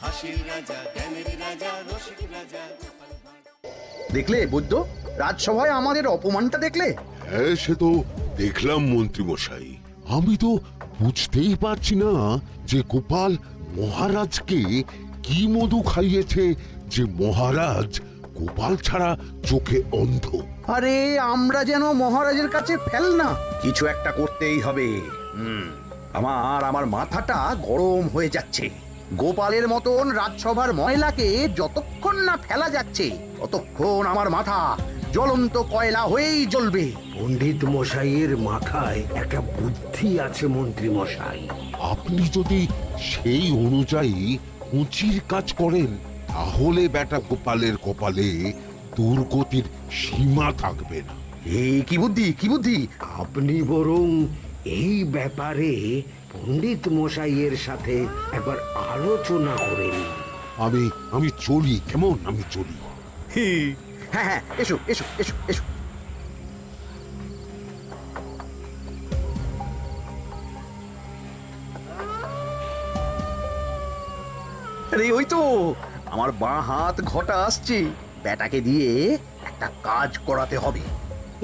হাসির রাজা, জ্ঞানের রাজা, রসিক রাজা। দেখলে বৈদ্য, রাজসভায় আমাদের অপমানটা দেখলে? হ্যাঁ, সে তো দেখলাম মন্ত্রী মশাই। আমি তো বুঝতেই পারছি না যে গোপাল মহারাজকে কি মধু খাইয়েছে যে মহারাজ গোপাল ছাড়া চোখে অন্ধ। আরে আমরা যেন মহারাজের কাছে ফেল না, কিছু একটা করতেই হবে। আমার মাথাটা গরম হয়ে যাচ্ছে। গোপালের মতন রাজসভার ময়লাকে যতক্ষণ না ফেলা যাচ্ছে ততক্ষণ আমার মাথা জ্বলন্ত কয়লা হয়েই জ্বলবে। পণ্ডিত মশাইয়ের মাথায় একটা বুদ্ধি আছে মন্ত্রী মশাই। আপনি যদি সেই অনুযায়ী উঁচির কাজ করেন তাহলে বেটা গোপালের কপালে দুর্গতির সীমা থাকবে না। এই কি বুদ্ধি, কি বুদ্ধি? আপনি বরং এই ব্যাপারে পণ্ডিত মশাইয়ের সাথে একবার আলোচনা করেন। আমি চলি, কেমন? আমি চলি। হ্যাঁ হ্যাঁ, এসো এসো এসো এসো। আরে ওই তো আমার বাঁ হাত ঘটা আসছে, বেটাকে দিয়ে একটা কাজ করাতে হবে।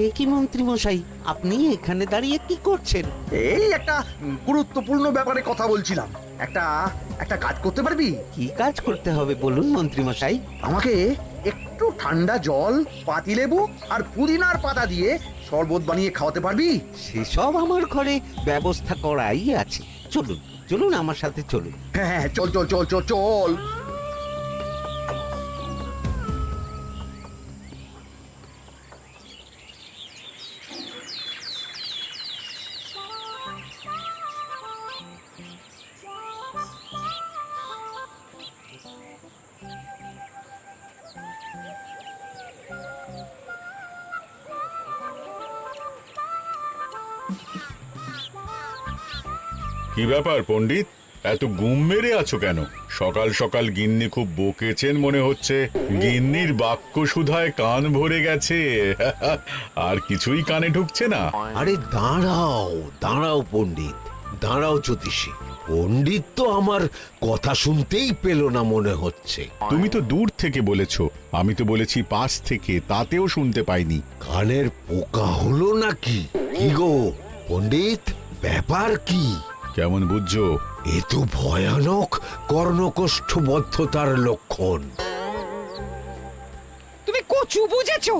এ কি মন্ত্রী মশাই, আপনি এখানে দাঁড়িয়ে কি করছেন? এই একটা গুরুত্বপূর্ণ ব্যাপারে কথা বলছিলাম। একটা একটা কাজ করতে পারবি? কি কাজ করতে হবে বলুন মন্ত্রী মশাই। আমাকে একটু ঠান্ডা জল, পাতিলেবু আর পুদিনার পাতা দিয়ে শরবত বানিয়ে খাওয়াতে পারবি? সেসব আমার ঘরে ব্যবস্থা করাই আছে। চলুন চলুন, আমার সাথে চলুন। হ্যাঁ হ্যাঁ, চল চল চল চল চল। কি ব্যাপার পণ্ডিত, এত গুম মেরে আছো কেন? সকাল সকাল গিন্নি খুব বকেছেন মনে হচ্ছে। গিন্নির বাক্য সুধায় কান ভরে গেছে, আর কিছুই কানে ঢুকছে না। আরে দাঁড়াও দাঁড়াও পণ্ডিত, দাঁড়াও জ্যোতিষী। পণ্ডিত তো আমার কথা শুনতেই পেল না মনে হচ্ছে। তুমি তো দূর থেকে বলেছো, আমি তো বলেছি পাশ থেকে, তাতেও শুনতে পাইনি। কানের পোকা হলো নাকি? কি গো পণ্ডিত, ব্যাপার কি? কেমন বুঝছো? এ তো ভয়ানক কর্ণকোষ্ঠবদ্ধতার লক্ষণ। তুমি কচু বুঝেছো?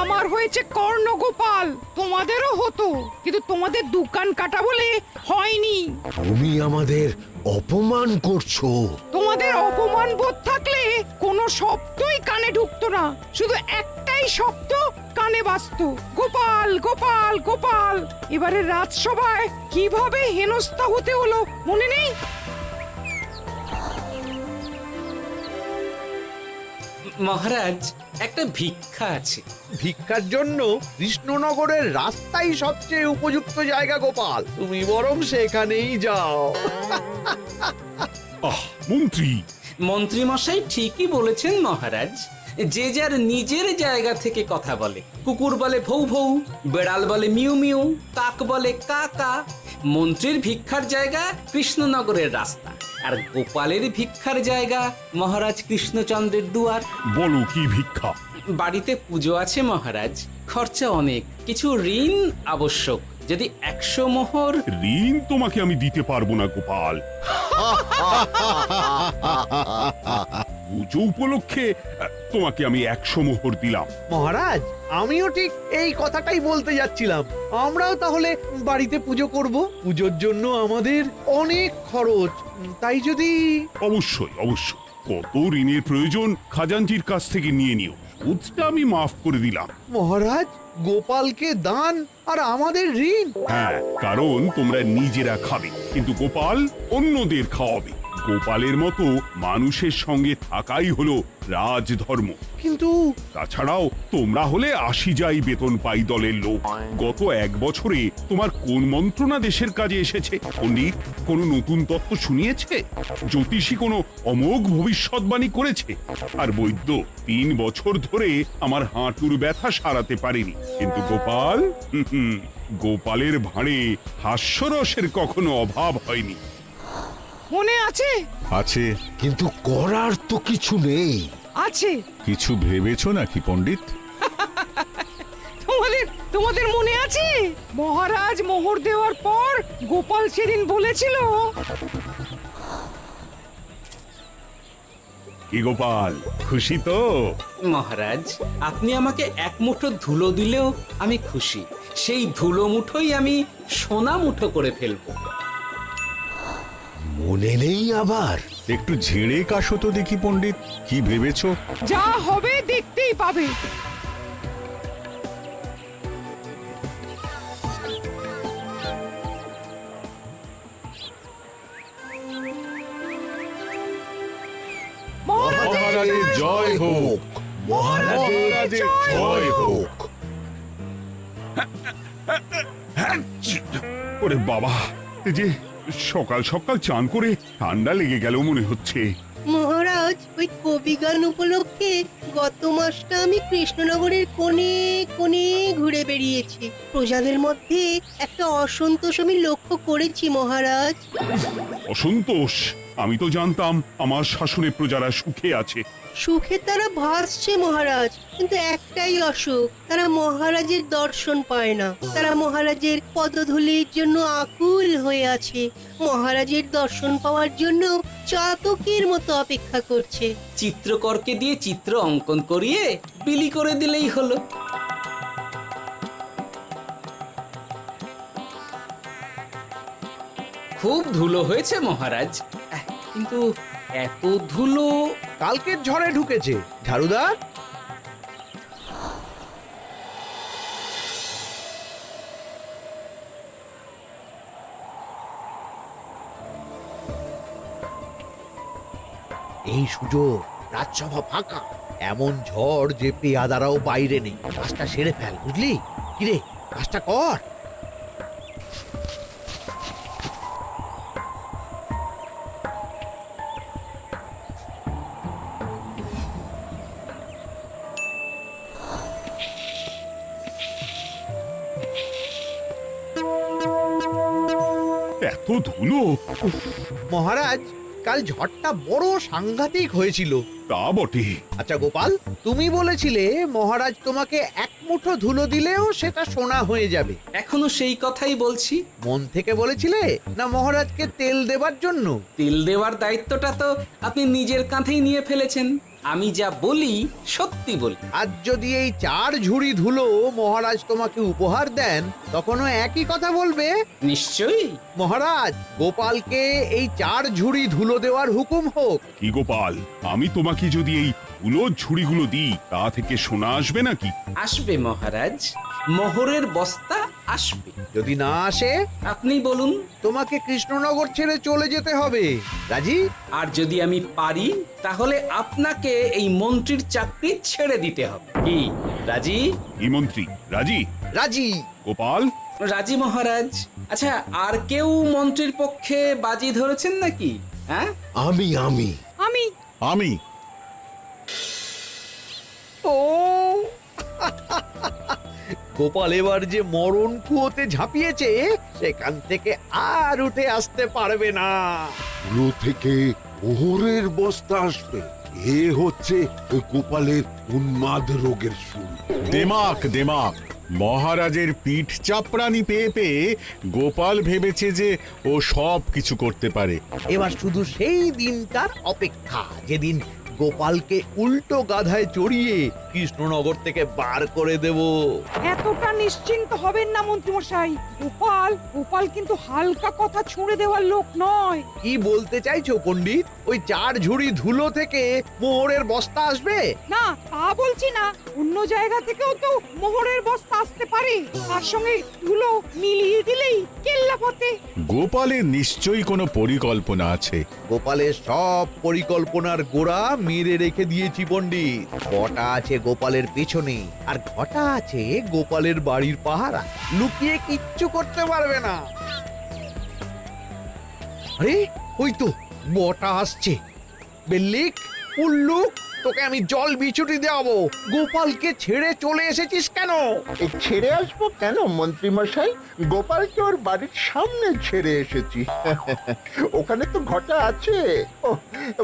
আমার হয়েছে কর্ণগোপাল, তোমাদেরও হতো, কিন্তু তোমাদের দোকান কাটা বলে হয়নি। তুমি আমাদের অপমান করছো। তোমাদের অপমান বোধ থাকলে কোনো শব্দই কানে ঢুকতো না, শুধু একটাই শব্দ কানে বাজতো, গোপাল গোপাল গোপাল। এবারে রাজসভায় কিভাবে হেনস্থা হতে হলো মনে নেই? মহারাজ, একটা ভিক্ষা আছে। ভিক্ষার জন্য কৃষ্ণনগরের রাস্তাই সবচেয়ে উপযুক্ত জায়গা গোপাল, তুমি বরং সেখানেই যাও। মন্ত্রী, মন্ত্রী মশাই ঠিকই বলেছেন মহারাজ। যে যার নিজের জায়গা থেকে কথা বলে। কুকুর বলে ভৌ ভৌ, বেড়াল বলে মিউ মিউ, কাক বলে কা কা। মন্ত্রীর ভিক্ষার জায়গা কৃষ্ণনগরের রাস্তা, আর গোপালের ভিক্ষার জায়গা মহারাজ কৃষ্ণচন্দ্রের দুয়ার। বলো কি ভিক্ষা? বাড়িতে পুজো আছে মহারাজ, খরচা অনেক, কিছু ঋণ আবশ্যক। যদি 100 মোহর। ঋণ তোমাকে আমি দিতে পারবো না গোপাল। পুজো উপলক্ষে তোমাকে আমি 100 মোহর দিলাম। মহারাজ, আমিও ঠিক এই কথাটাই বলতে যাচ্ছিলাম। আমরাও তাহলে বাড়িতে পুজো করব। পুজোর জন্য আমাদের অনেক খরচ, তাই যদি... অবশ্যই অবশ্যই, কত ঋণের প্রয়োজন খাজানজির কাছ থেকে নিয়ে নিও, সুদটা আমি মাফ করে দিলাম। মহারাজ, গোপালকে দান আর আমাদের ঋণ? হ্যাঁ, কারণ তোমরা নিজেরা খাবে, কিন্তু গোপাল অন্যদের খাওয়াবে। গোপালের মতো মানুষের সঙ্গে থাকাই হলো রাজধর্ম। কিন্তু তাছাড়াও তোমরা হলে 80 যাই বেতন পাই দলের লোক। গত 1 বছরে তোমার কোন মন্ত্রণা দেশের কাজে এসেছে? পণ্ডিত কোনো নতুন তত্ত্ব শুনিয়েছে? জ্যোতিষী কোনো অমোঘ ভবিষ্যৎবাণী করেছে? আর বৈদ্য 3 বছর ধরে আমার হাঁটুর ব্যথা সারাতে পারেনি। কিন্তু গোপাল, গোপালের ভাঁড়ে হাস্যরসের কখনো অভাব হয়নি। মনে আছে? আছে। কিন্তু করার তো কিছু নেই। আছে। কিছু ভেবেছো নাকি পণ্ডিত? তোমাদের মনে আছে মহারাজ মোহর দেওয়ার পর গোপাল সেদিন বলেছিল, কি গোপাল, খুশি তো? মহারাজ, আপনি আমাকে এক মুঠো ধুলো দিলেও আমি খুশি। সেই ধুলো মুঠোই আমি সোনা মুঠো করে ফেলবো। মনে নেই আবার? একটু ঝেড়ে কাশো তো দেখি পণ্ডিত, কি ভেবেছো? যা হবে দেখতেই পাবে। মহারাজের জয় হোক। মহারাজের জয় হোক। ওরে বাবা, এই যে সকাল সকাল চান করে ঠান্ডা লেগে গেল মনে হচ্ছে। মহারাজ, ওই কবি গান উপলক্ষে গত মাসটা আমি কৃষ্ণনগরের কোণে কোণে ঘুরে বেরিয়েছি। প্রজাদের মধ্যে একটা অসন্তোষ আমি লক্ষ্য করেছি মহারাজ। অসন্তোষ? আমি তো জানতাম আমার শাসনে প্রজারা সুখে আছে। সুখে তারা ভাসছে মহারাজ, কিন্তু একটাই অসুখ, তারা মহারাজের দর্শন পায় না। তারা মহারাজের পদধূলির জন্য আকুল হয়ে আছে, মহারাজের দর্শন পাওয়ার জন্য চাতকের মতো অপেক্ষা করছে। চিত্রকরকে দিয়ে চিত্র অঙ্কন করিয়ে বিলি করে দিলেই হলো। খুব ধুলো হয়েছে মহারাজ, কিন্তু এত ধুলো কালকের ঝড়ে ঢুকেছে। ঝাড়ুদার, এই সুযোগ, রাজসভা ফাঁকা, এমন ঝড় যে পেয়াদারাও বাইরে নেই। কাজটা সেরে ফেল, বুঝলি? কিরে, কাজটা কর। এত ধুলো! উফ, মহারাজ, কাল ঝড়টা বড় সাংঘাতিক হয়েছিল। তা বটে। আচ্ছা গোপাল, তুমি বলেছিলে মহারাজ তোমাকে এক মুঠো ধুলো দিলেও সেটা সোনা হয়ে যাবে। এখনো সেই কথাই বলছি। মন থেকে বলেছিলে না মহারাজকে তেল দেবার জন্য? তেল দেওয়ার দায়িত্বটা তো আপনি নিজের কাঁধেই নিয়ে ফেলেছেন। আমি যা বলি সত্যি বলি। আজ যদি এই 4 ঝুড়ি ধুলো মহারাজ তোমাকে উপহার দেন, তখনও একই কথা বলবে? নিশ্চয়ই। মহারাজ, গোপালকে এই 4 ঝুড়ি ধুলো দেওয়ার হুকুম হোক। কি গোপাল, আমি তোমাকে যদি এই ধুলোর ঝুড়িগুলো দিই, তা থেকে সোনা আসবে নাকি? আসবে মহারাজ, মোহরের বস্তা আসবে। যদি না আসে, আপনি বলুন। তোমাকে কৃষ্ণনগর ছেড়ে চলে যেতে হবে। রাজি? আর যদি আমি পারি, তাহলে আপনাকে এই মন্ত্রীর চাকরি ছেড়ে দিতে হবে। কি রাজি? কি মন্ত্রী, রাজি? রাজি। গোপাল? রাজি মহারাজ। আচ্ছা, আর কেউ মন্ত্রীর পক্ষে বাজি ধরেছেন নাকি? হ্যাঁ, আমি আমি আমি আমি। ও গোপাল এবার যে মরণ কুয়োতে ঝাঁপিয়েছে, সেখান থেকে আর উঠে আসতে পারবে না। কুলো থেকে মোহরের বস্তা আসবে, এ হচ্ছে ওই গোপালের উন্মাদ রোগের শুরু। দেমাক দেমাক, মহারাজের পিঠ চাপড়ানি পেয়ে পেয়ে গোপাল ভেবেছে যে ও সব কিছু করতে পারে। এবার শুধু সেই দিনটার অপেক্ষা, যেদিন গোপালকে উল্টো গাধায় চড়িয়ে কৃষ্ণনগর থেকে বার করে দেব। এতটা নিশ্চিন্ত হবেন না মন্ত্রীমশাই। গোপাল কিন্তু হালকা কথা ছুঁড়ে দেওয়ার লোক নয়। কি বলতে চাইছো পণ্ডিত? ওই 4 ঝুড়ি ধুলো থেকে মোহরের বস্তা আসবে? না, তা বলছি না। অন্য জায়গা থেকেও তো মোহরের বস্তা আসতে পারে। তার সঙ্গে ধুলো মিলিয়ে দিলেই কেল্লাফতে। গোপালের নিশ্চয়ই কোনো পরিকল্পনা আছে। গোপালের সব পরিকল্পনার গোড়া মেরে রেখে দিয়েছি পণ্ডিত। ঘটা আছে গোপালের পেছনে, আর ঘটা আছে গোপালের বাড়ির পাহারা। লুকিয়ে কিচ্ছু করতে পারবে না। আরে ওই তো বটা আসছে। বেল্লিক, উল্লুক, তোকে আমি জল বিছুটি দেওয়াবো। গোপালকে ছেড়ে চলে এসেছিস কেন? কেন? ছেড়ে আসবো কেন মন্ত্রী মশাই? গোপালকে ওর বাড়ির সামনে ছেড়ে এসেছি। ওখানে তো ঘটা আছে। ও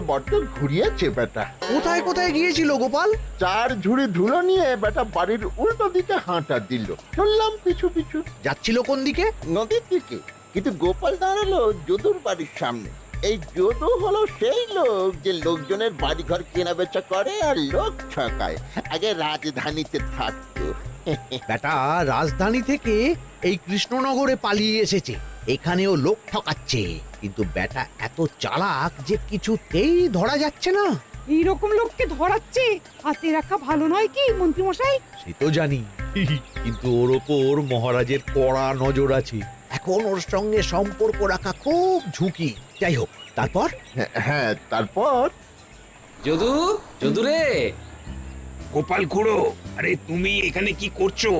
বড্ড ঘুরিয়েছে বেটা। কোথায় কোথায় গিয়েছিল গোপাল? 4 ঝুড়ি ধুলো নিয়ে বেটা বাড়ির উল্টো দিকে হাঁটা দিল। চললাম পিছু পিছু যাচ্ছিল কোন দিকে? নদীর দিকে, কিন্তু গোপাল দাঁড়ালো যদুর বাড়ির সামনে। এই যদু হলো সেই লোক যে লোকজনের বাড়িঘর কেনা বেচা করে আর লোক ঠকায়। আগে রাজধানীতে থাকতো। বেটা রাজধানী থেকে এই কৃষ্ণনগরে পালিয়ে এসেছে, এখানেও লোক ঠকাচ্ছে। কিন্তু বেটা এত চালাক যে কিছুতেই ধরা যাচ্ছে না। এইরকম লোককে ধরাচ্ছে হাতে রাখা ভালো নয় কি মন্ত্রী মশাই? সে তো জানি, কিন্তু ওর ওপর মহারাজের কড়া নজর আছে। এখন ওর সঙ্গে সম্পর্ক রাখা খুব ঝুঁকি। যাই হোক, তারপর? হ্যাঁ, তারপর যদু, যদু রে, গোপাল খুড়ো, আরে তুমি এখানে কি করছো?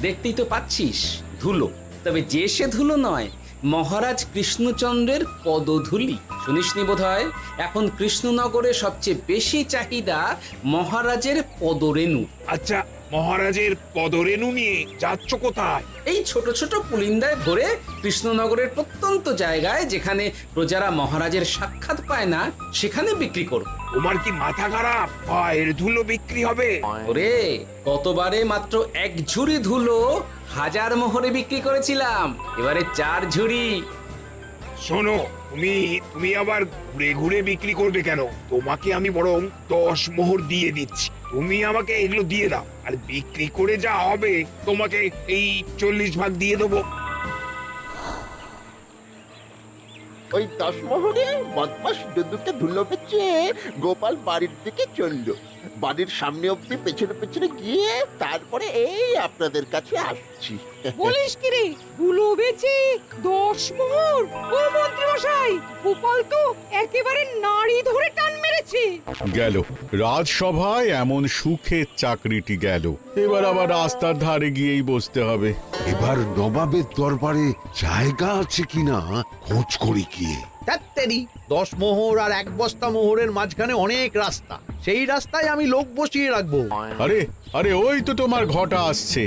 দেখতেই তো পাচ্ছিস ধুলো, তবে যে সে ধুলো নয়, মহারাজ কৃষ্ণচন্দ্রের পদধূলি। শুনিসনি বোধহয় এখন কৃষ্ণনগরে সবচেয়ে বেশি চাহিদা মহারাজের পদরেণু। আচ্ছা, মহারাজের পদরেণু নিয়ে যাচ্ছ কোথায়? এই ছোট ছোট পুলিন্দায় ভরে কৃষ্ণনগরের প্রত্যন্ত জায়গায় যেখানে প্রজারা মহারাজের সাক্ষাৎ পায় না সেখানে বিক্রি করব। তোমার কি মাথা খারাপ? পায়ের ধুলো বিক্রি হবে? ওরে, গতবারে মাত্র 1 ঝুড়ি ধুলো 1000 মোহরে বিক্রি করেছিলাম, এবারে 4 ঝুড়ি। শোনো, তুমি আবার ঘুরে ঘুরে বিক্রি করবে কেন? তোমাকে আমি বরং 10 মোহর দিয়ে দিচ্ছি, তুমি আমাকে এগুলো দিয়ে দাও, আর বিক্রি করে যা হবে তোমাকে এই 40 ভাগ দিয়ে দেবো। ওই 10 মোহরে বদমাস যদুকে ধুলো বেচে গোপাল বাড়ির দিকে চললো। বাড়ির সামনে অব্দি পেছনে পেছনে গিয়ে তারপরে এই আপনাদের কাছে আসছি। বলিস কি রে, ধুলো বেচে 10 মোহর? ও মন্ত্রী মশাই, গোপাল তো একেবারে নাড়ি ধরে টান মেরেছে। গেল রাজসভায় এমন সুখের চাকরিটি গেল, এবার আবার রাস্তার ধারে গিয়েই বসতে হবে। এবার নবাবের দরবারে জায়গা আছে কিনা খোঁজ করি গিয়ে। ধ্যাত্তেরি, 10 মোহর আর 1 বস্তা মোহরের মাঝখানে অনেক রাস্তা, সেই রাস্তায় আমি লোক বসিয়ে রাখবো। আরে আরে, ওই তো তোমার ঘটা আসছে।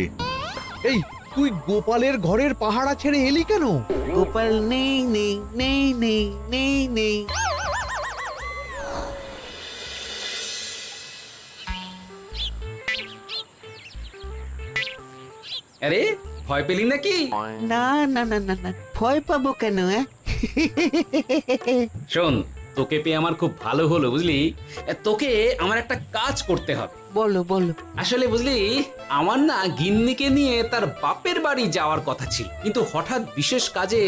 এই, তুই গোপালের ঘরের পাহারা ছেড়ে এলি কেন? গোপাল নেই নেই নেই নেই নেই নেই। আরে, ভয় পেলি নাকি? না না না না না, ভয় পাবো কেন? শোন, তোকে পেয়ে আমার খুব ভালো হলো বুঝলি। তোকে আমার একটা কাজ করতে হবে। বলো বলো। আসলে বুঝলি, আমার না গিন্নিকে নিয়ে তার বাপের বাড়ি যাওয়ার কথা ছিল, কিন্তু হঠাৎ বিশেষ কাজে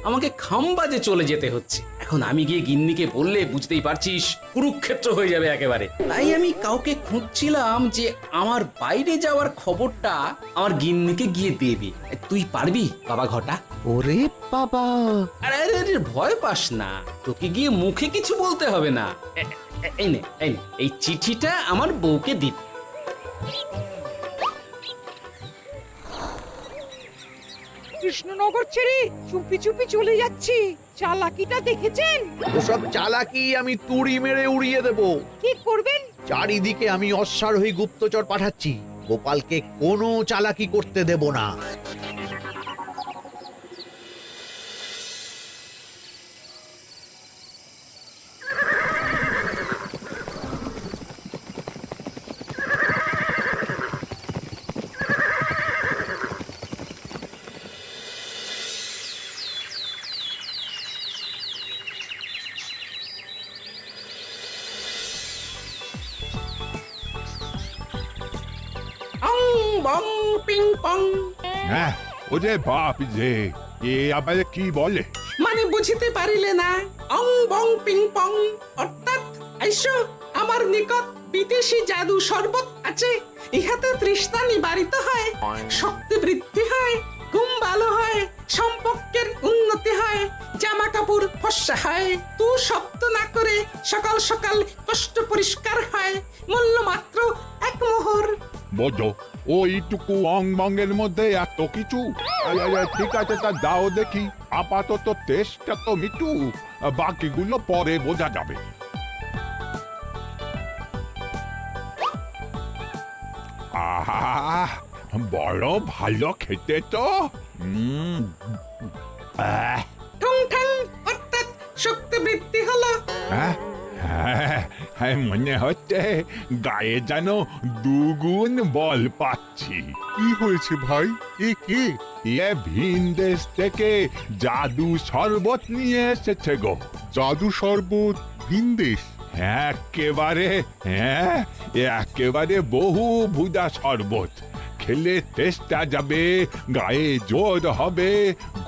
আমাকে খামবাজে চলে যেতে হচ্ছে। এখন আমি গিয়ে গিন্নিকে বললে বুঝতেই পারছিস কুরুক্ষেত্র হয়ে যাবে একেবারে। তাই আমি কাউকে খুঁজছিলাম যে আমার বাইরে যাওয়ার খবরটা আমার গিন্নিকে গিয়ে দেবে। তুই পারবি বাবা ঘটা? ওরে বাবা! আরে আরে আরে, ভয় পাস না, তোকে গিয়ে মুখে কিছু বলতে হবে না। এই নে, এই চিঠিটা আমার বউকে দিবি। কৃষ্ণনগর ছেড়ে চুপি চুপি চলে যাচ্ছে, চালাকিটা দেখেছেন? ওসব চালাকি আমি তুড়ি মেরে উড়িয়ে দেব। কি করবেন? চারিদিকে আমি অশ্বারোহী গুপ্তচর পাঠাচ্ছি, গোপালকে কোনো চালাকি করতে দেব না। অং বং পিং পং। হ্যাঁ, ও যে বাপ যে, এ আবার কি বলে? মানে বুঝিতে পারিলে না? অং বং পিং পং অর্থাৎ আইসো আমার নিকট বিদেশি জাদু শরবত আছে, ইহাতে তৃষ্ণা নিবারিত হয়, শক্তি বৃদ্ধি হয়, ঘুম ভালো হয়, সম্পর্কের উন্নতি হয়, জামা কাপড় ফর্সা হয়, তু শব্দ না করে সকাল সকাল কষ্ট পরিষ্কার হয়, মূল্য মাত্র 1 মোহর। বোঝো, ওইটুকু অং বঙ্গের মধ্যে এত কিছু? ঠিক আছে, তা দাও দেখি। আপাতত টেস্টটা তো মিটু, বাকিগুলো পরে বোঝা যাবে। আহা, বড় ভালো খেতে তো। ঠং ঠং অর্থাৎ শক্তি বৃদ্ধি হলো। হ্যাঁ, মনে হচ্ছে গায়ে যেন দুগুণ বল পাচ্ছি। কি হয়েছে ভাই? এ কে? এ ভিন দেশ থেকে জাদু শরবত নিয়ে এসেছে গো। জাদু শরবত ভিন দেশ? একেবারে বহু ভুজা শরবত। খেলে তেষ্টা যাবে, গায়ে জোর হবে,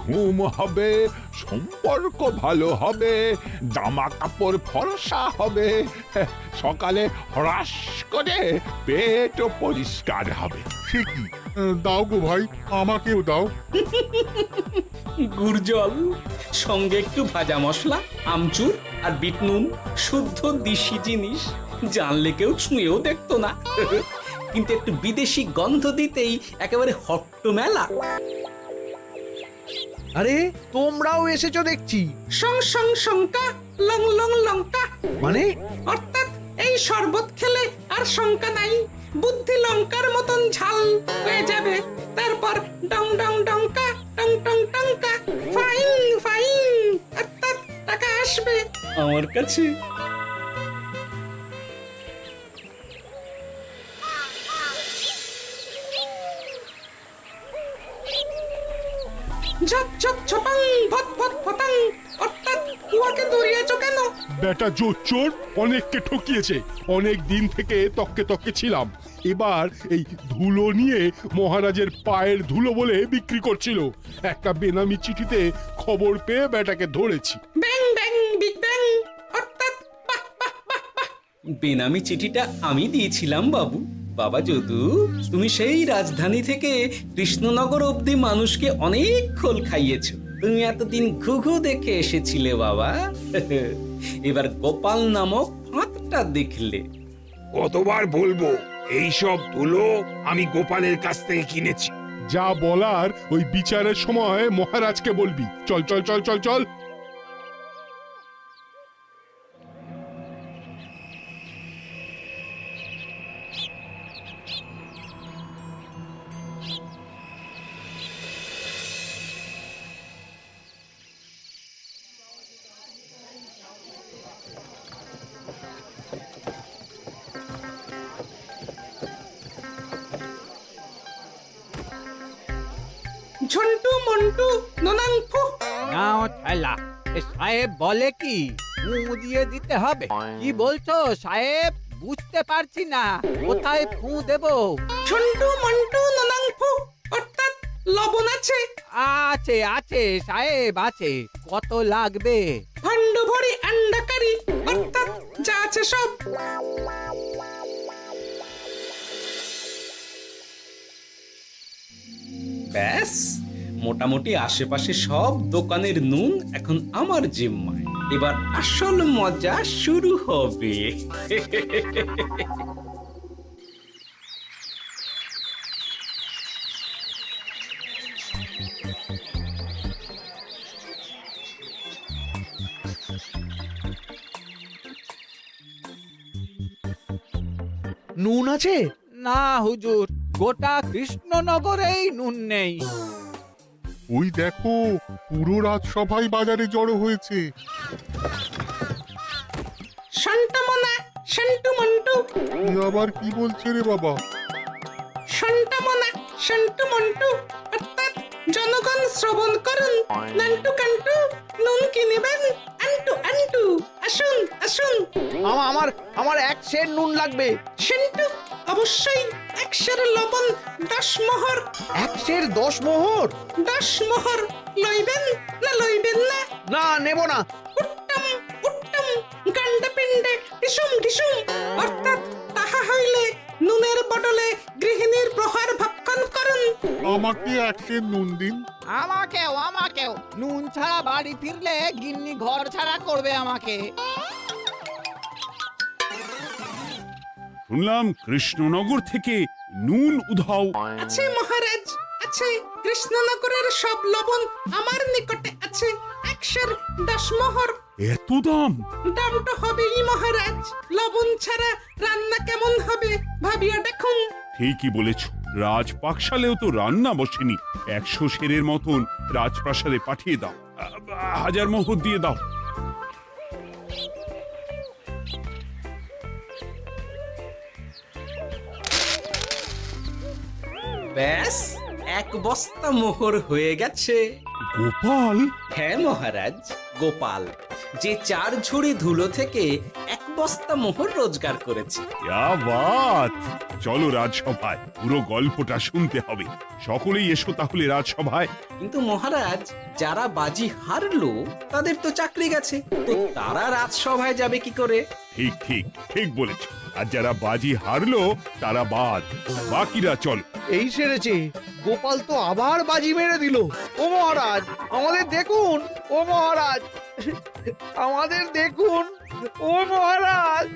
ঘুম হবে, সম্পর্ক ভালো হবে, জামা কাপড় ফর্সা হবে, সকালে হ্রাস করে পেটও পরিষ্কার হবে। সে কি? দাও গো ভাই, আমাকেও দাও। গুড় জল, সঙ্গে একটু ভাজা মশলা, আমচুর আর বিট নুন, শুদ্ধ দেশি জিনিস। জানলে কেউ ছুঁয়েও দেখতো না, কিন্তু একটু বিদেশি গন্ধ দিতেই একেবারে হট্ট মেলা। আরে তোমরাও এসেছো দেখছি। সং সং শঙ্কা, লং লং লঙ্কা। মানে? অর্থাৎ এই শরবত খেলে আর শঙ্কা নাই, বুদ্ধি লঙ্কার মতন ঝাল হয়ে যাবে। তারপর ডং ডং ডঙ্কা, টং টং টঙ্কা, ফাইন ফাইন, অর্থাৎ টাকা আসবে আমার কাছে। ঝপ ঝপ ছপাং, ভট ভট ফটাং, অর্থাৎ কুয়াকে দৌড়িয়েছো কেন? বেটা জোচ্চোর অনেককে ঠকিয়েছে। অনেক দিন থেকে তককে তককে ছিলাম। এবার এই ধুলো নিয়ে মহারাজের পায়ের ধুলো বলে বিক্রি করছিল। একটা বেনামি চিঠিতে খবর পেয়ে বেটাকে ধরেছি। ব্যাং ব্যাং বিগ ব্যাং, অর্থাৎ বাহ বাহ বাহ বাহ। বেনামি চিঠিটা আমি দিয়েছিলাম বাবু। বাবা যদু, তুমি সেই রাজধানী থেকে কৃষ্ণনগর অবধি মানুষকে অনেক খোল খাইয়েছো। তুমি এতদিন ঘুঘু দেখে এসেছিলে বাবা, এবার গোপাল নামক ফাঁদটা দেখলে। কতবার বলবো, এইসব ধুলো আমি গোপালের কাছ থেকে কিনেছি। যা বলার ওই বিচারের সময় মহারাজকে বলবি। চল চল চল চল চল। ঝন্টু মন্টু ননাংফু। নাও ঠেলা। সাহেব বলে কি ফু দিয়ে দিতে হবে? কি বলছো সাহেব? বুঝতে পারছি না, কোথায় ফু দেব? ঝন্টু মন্টু ননাংফু, অর্থাৎ লবণ আছে? আছে আছে সাহেব আছে। কত লাগবে? ভান্ড ভরি আন্ডাকারি, অর্থাৎ যা আছে সব। ব্যাস, মোটামুটি আশেপাশে সব দোকানের নুন এখন আমার জিম্মায়। এবার আসল মজা শুরু হবে। নুন আছে? না হুজুর, গোটা কৃষ্ণনগরেই নুন নেই। ওই দেখো, পুরো রাজসভাই বাজারে জড়ো হয়েছে। শান্তামনা, শান্টু মন্টু। আবার কি বলছে রে বাবা? শান্তামনা, শান্টু মন্টু, অর্থাৎ জনগণ শ্রবণ করুন। নান্টু কান্টু, নুন কি নেবেন? আন্টু আন্টু, আসুন আসুন। আমার আমার এক সের নুন লাগবে। শান্টু, অবশ্যই 1 সের লবণ 10 মোহর। 1 সের 10 মোহর? 10 মোহর লইবেন না লইবেন না? না, নেব না। উত্তম উত্তম, গান্ডা পিণ্ডে ঢিসুম ঢিসুম, অর্থাৎ তাহা হইলে নুনের বদলে গৃহিণীর প্রহার ভক্ষণ করুন। আমাকে 1 সের নুন দিন। আমাকেও নুন ছাড়া বাড়ি ফিরলে গিন্নি ঘর ছাড়া করবে আমাকে। শুনলাম কৃষ্ণনগর থেকে নুন উধাও। আছে মহারাজ, আছে। কৃষ্ণনগরের সব লবণ আমার নিকটে আছে। 1 সের 10 মোহর। এত দাম? দাম তো হবেই মহারাজ। লবণ ছাড়া রান্না কেমন হবে ভাবিয়া দেখুন। ঠিকই বলেছ, রাজপাকশালেও তো রান্না বসেনি। 100 সেরের মতন রাজপ্রাসাদে পাঠিয়ে দাও। 1000 মোহর দিয়ে দাও। ব্যাস 1 বস্তা মোহর হয়ে গেছে। গোপাল, হ্যাঁ মহারাজ, গোপাল যে 4 ঝুড়ি ধুলো থেকে 1 বস্তা মোহর রোজগার করেছে। ইয়া বাত! চলো রাজসভায়, পুরো গল্পটা শুনতে হবে। সকলেই এসো তাহলে রাজসভায়। কিন্তু মহারাজ, যারা বাজি হারলো তাদের তো চাকরি গেছে, তো তারা রাজসভায় যাবে কি করে? ঠিক ঠিক ঠিক বলেছ। আর যারা বাজি হারলো তারা বাদ, বাকিরা চলো। এই সেরেছে, গোপাল তো আবার বাজি মেরে দিল। ও মহারাজ, আমাদের দেখুন। ও মহারাজ, আমাদের দেখুন। ও মহারাজ।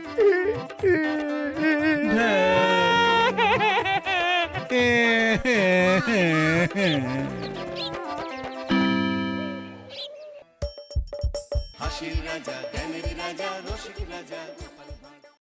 হাসির রাজা জ্ঞানের রাজা রসিক রাজা